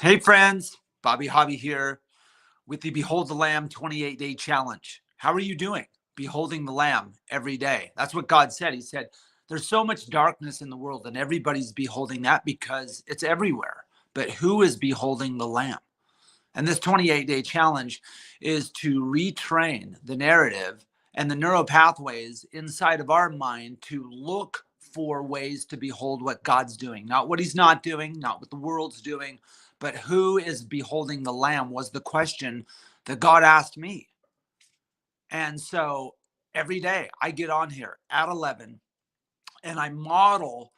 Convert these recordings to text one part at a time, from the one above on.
Hey friends, Bobby Haaby here with the Behold the Lamb 28-day challenge. How are you doing? Beholding the Lamb every day. That's what God said. He said, there's so much darkness in the world and everybody's beholding that because it's everywhere. But who is beholding the Lamb? And this 28-day challenge is to retrain the narrative and the neural pathways inside of our mind to look for ways to behold what God's doing, not what he's not doing, not what the world's doing, but who is beholding the Lamb was the question that God asked me. And so every day I get on here at 11 and I model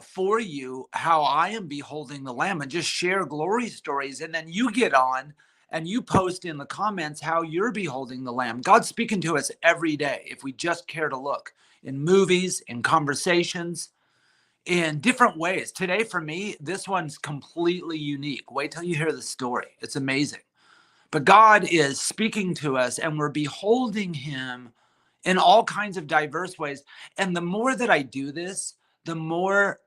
for you how I am beholding the Lamb and just share glory stories. And then you get on and you post in the comments how you're beholding the Lamb. God's speaking to us every day if we just care to look in movies, in conversations, in different ways. Today, for me, this one's completely unique. Wait till you hear the story. It's amazing. But God is speaking to us and we're beholding him in all kinds of diverse ways. And the more that I do this, the more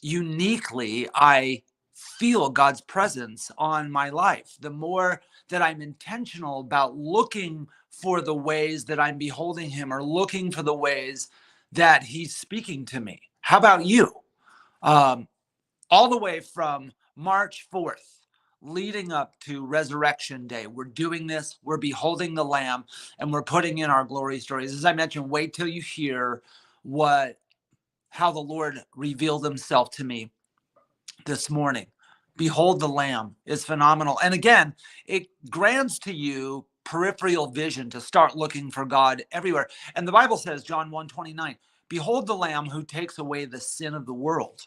uniquely I feel God's presence on my life, the more that I'm intentional about looking for the ways that I'm beholding him or looking for the ways that he's speaking to me. How about you? Um, all the way from March 4th, leading up to Resurrection Day, we're doing this, we're beholding the Lamb, and we're putting in our glory stories. As I mentioned, wait till you hear how the Lord revealed himself to me this morning. Behold the Lamb is phenomenal. And again, it grants to you peripheral vision to start looking for God everywhere. And the Bible says, John 1:29, behold the Lamb who takes away the sin of the world.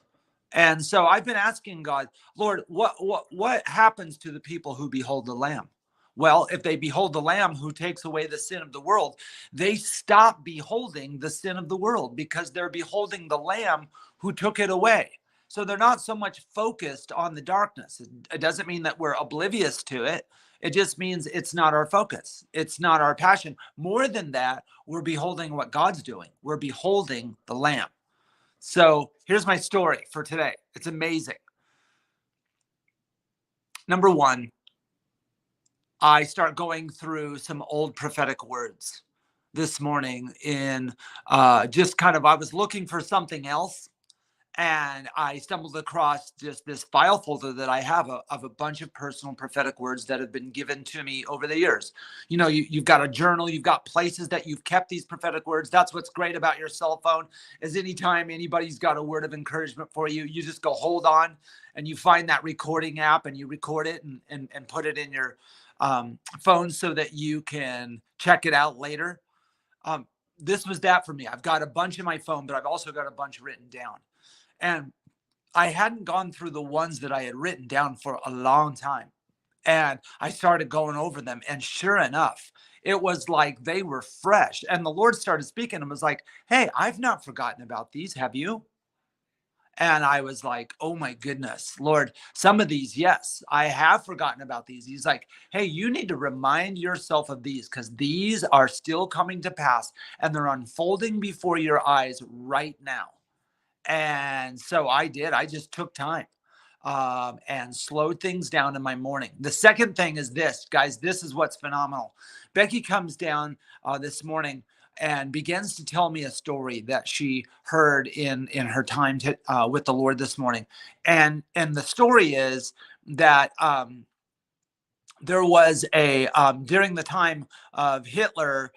And so I've been asking God, Lord, what happens to the people who behold the Lamb? Well, if they behold the Lamb who takes away the sin of the world, they stop beholding the sin of the world because they're beholding the Lamb who took it away. So they're not so much focused on the darkness. It doesn't mean that we're oblivious to it. It just means it's not our focus. It's not our passion. More than that, we're beholding what God's doing. We're beholding the Lamb. So here's my story for today. It's amazing. Number one, I start going through some old prophetic words this morning in just kind of, I was looking for something else. And I stumbled across just this file folder that I have of a bunch of personal prophetic words that have been given to me over the years. You know, you've got a journal, you've got places that you've kept these prophetic words. That's what's great about your cell phone is anytime anybody's got a word of encouragement for you, you just go hold on and you find that recording app and you record it and put it in your phone so that you can check it out later. This was that for me. I've got a bunch in my phone, but I've also got a bunch written down. And I hadn't gone through the ones that I had written down for a long time. And I started going over them. And sure enough, it was like they were fresh. And the Lord started speaking and was like, hey, I've not forgotten about these. Have you? And I was like, oh my goodness, Lord, some of these, yes, I have forgotten about these. He's like, hey, you need to remind yourself of these because these are still coming to pass and they're unfolding before your eyes right now. And so I did. I just took time and slowed things down in my morning. The second thing is this, guys, this is what's phenomenal. Becky comes down this morning and begins to tell me a story that she heard in her time with the Lord this morning. And the story is that there was during the time of Hitler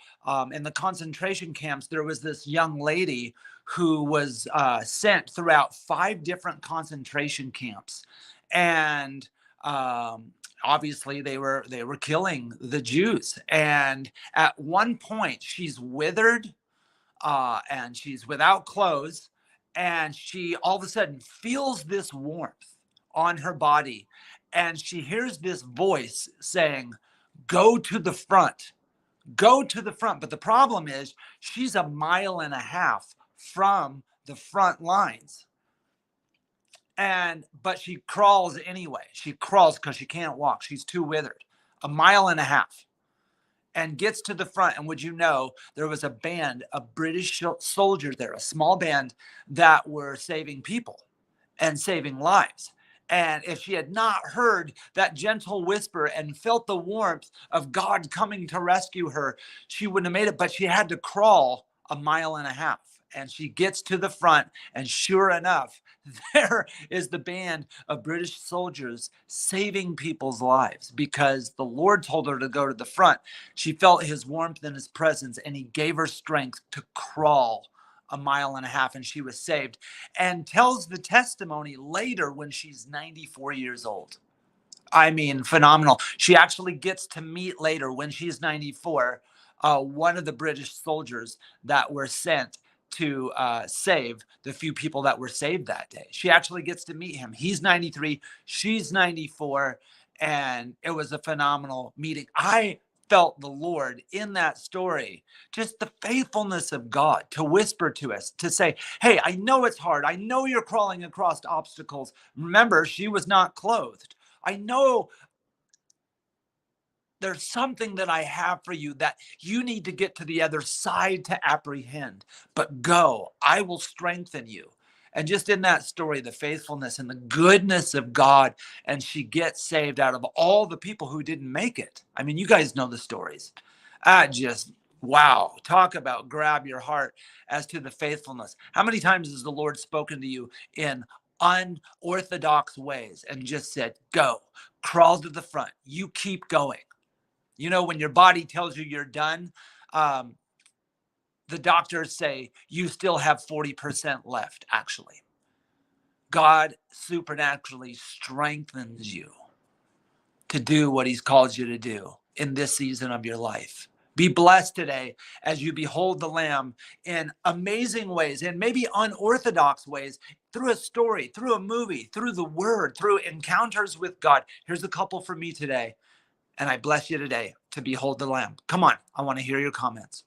in the concentration camps, there was this young lady who was sent throughout 5 different concentration camps. And obviously they were killing the Jews. And at one point she's withered and she's without clothes. And she all of a sudden feels this warmth on her body. And she hears this voice saying, go to the front, go to the front. But the problem is she's a mile and a half from the front lines. But she crawls anyway. She crawls because she can't walk. She's too withered. A mile and a half. And gets to the front. And would you know, there was a band of British soldiers there, a small band that were saving people and saving lives. And if she had not heard that gentle whisper and felt the warmth of God coming to rescue her, she wouldn't have made it. But she had to crawl a mile and a half. And she gets to the front, and sure enough, there is the band of British soldiers saving people's lives because the Lord told her to go to the front. She felt his warmth and his presence, and he gave her strength to crawl a mile and a half, and she was saved. And tells the testimony later when she's 94 years old. I mean, phenomenal. She actually gets to meet later when she's 94, one of the British soldiers that were sent to save the few people that were saved that day. She actually gets to meet him. He's 93, she's 94, and it was a phenomenal meeting. I felt the Lord in that story, just the faithfulness of God to whisper to us, to say, hey, I know it's hard. I know you're crawling across obstacles. Remember, she was not clothed. I know there's something that I have for you that you need to get to the other side to apprehend, but go, I will strengthen you. And just in that story, the faithfulness and the goodness of God, and she gets saved out of all the people who didn't make it. I mean, you guys know the stories. Just, wow, talk about grab your heart as to the faithfulness. How many times has the Lord spoken to you in unorthodox ways and just said, go, crawl to the front, you keep going? You know, when your body tells you you're done, the doctors say you still have 40% left, actually. God supernaturally strengthens you to do what he's called you to do in this season of your life. Be blessed today as you behold the Lamb in amazing ways, and maybe unorthodox ways, through a story, through a movie, through the word, through encounters with God. Here's a couple for me today. And I bless you today to behold the Lamb. Come on, I want to hear your comments.